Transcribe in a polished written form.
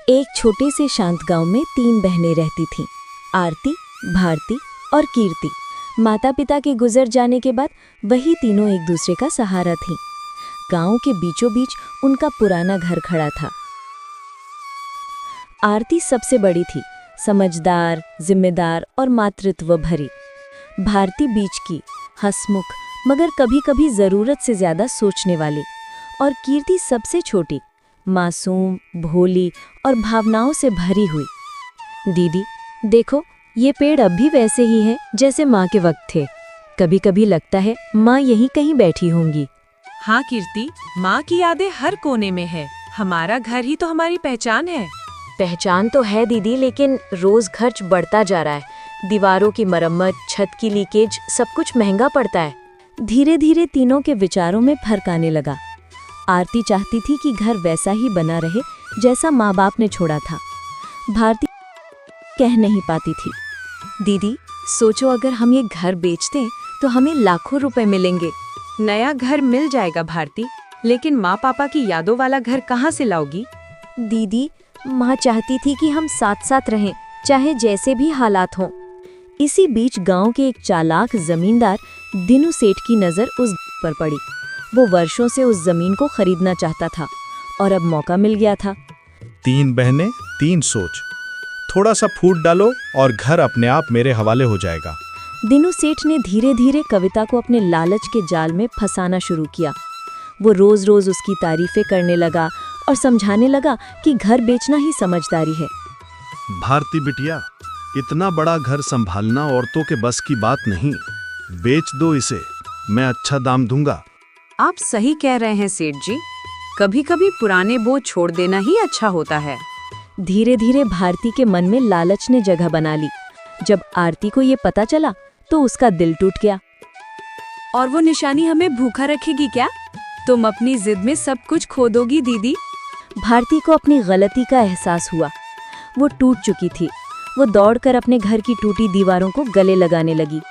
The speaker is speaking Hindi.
एक छोटे से शांत गांव में 3 बहनें रहती थीं, आरती, भारती और कीर्ति। माता पिता के गुजर जाने के बाद वही तीनों एक दूसरे का सहारा थीं। गांव के बीचों बीच उनका पुराना घर खड़ा था। आरती सबसे बड़ी थी, समझदार, जिम्मेदार और मातृत्व भरी। भारती बीच की, हंसमुख मगर कभी-कभी जरूरत से ज्यादा सोचने वाली। और कीर्ति सबसे छोटी, मासूम, भोली और भावनाओं से भरी हुई। दीदी, देखो, ये पेड़ अब भी वैसे ही है जैसे माँ के वक्त थे। कभी-कभी लगता है माँ यहीं कहीं बैठी होंगी। हाँ कीर्ति, माँ की यादें हर कोने में है। हमारा घर ही तो हमारी पहचान है। पहचान तो है दीदी, लेकिन रोज खर्च बढ़ता जा रहा है। दीवारों की मरम्मत, छत की लीकेज, सब कुछ महंगा पड़ता है। धीरे धीरे तीनों के विचारों में फर्क आने लगा। आरती चाहती थी कि घर वैसा ही बना रहे जैसा माँ बाप ने छोड़ा था। भारती कह नहीं पाती थी। दीदी, सोचो, अगर हम ये घर बेचते तो हमें लाखों रुपए मिलेंगे। नया घर मिल जाएगा भारती, लेकिन माँ पापा की यादों वाला घर कहाँ से लाओगी? दीदी, माँ चाहती थी कि हम साथ साथ रहें, चाहे जैसे भी हालात हों। इसी बीच गांव के एक चालाक जमींदार दिनू सेठ की नज़र उस पर पड़ी। वो वर्षों से उस जमीन को खरीदना चाहता था और अब मौका मिल गया था। 3 बहनें, 3 सोच। थोड़ा सा फूट डालो और घर अपने आप मेरे हवाले हो जाएगा। दिनू सेठ ने धीरे धीरे कविता को अपने लालच के जाल में फंसाना शुरू किया। वो रोज रोज उसकी तारीफें करने लगा और समझाने लगा कि घर बेचना ही समझदारी है। भारती बिटिया, इतना बड़ा घर संभालना औरतों के बस की बात नहीं। बेच दो इसे, मैं अच्छा दाम दूंगा। आप सही कह रहे हैं सेठ जी, कभी कभी पुराने बोझ छोड़ देना ही अच्छा होता है। धीरे धीरे भारती के मन में लालच ने जगह बना ली। जब आरती को ये पता चला तो उसका दिल टूट गया। और वो निशानी हमें भूखा रखेगी क्या? तुम अपनी जिद में सब कुछ खो दोगी दीदी। भारती को अपनी गलती का एहसास हुआ। वो टूट चुकी थी। वो दौड़कर अपने घर की टूटी दीवारों को गले लगाने लगी।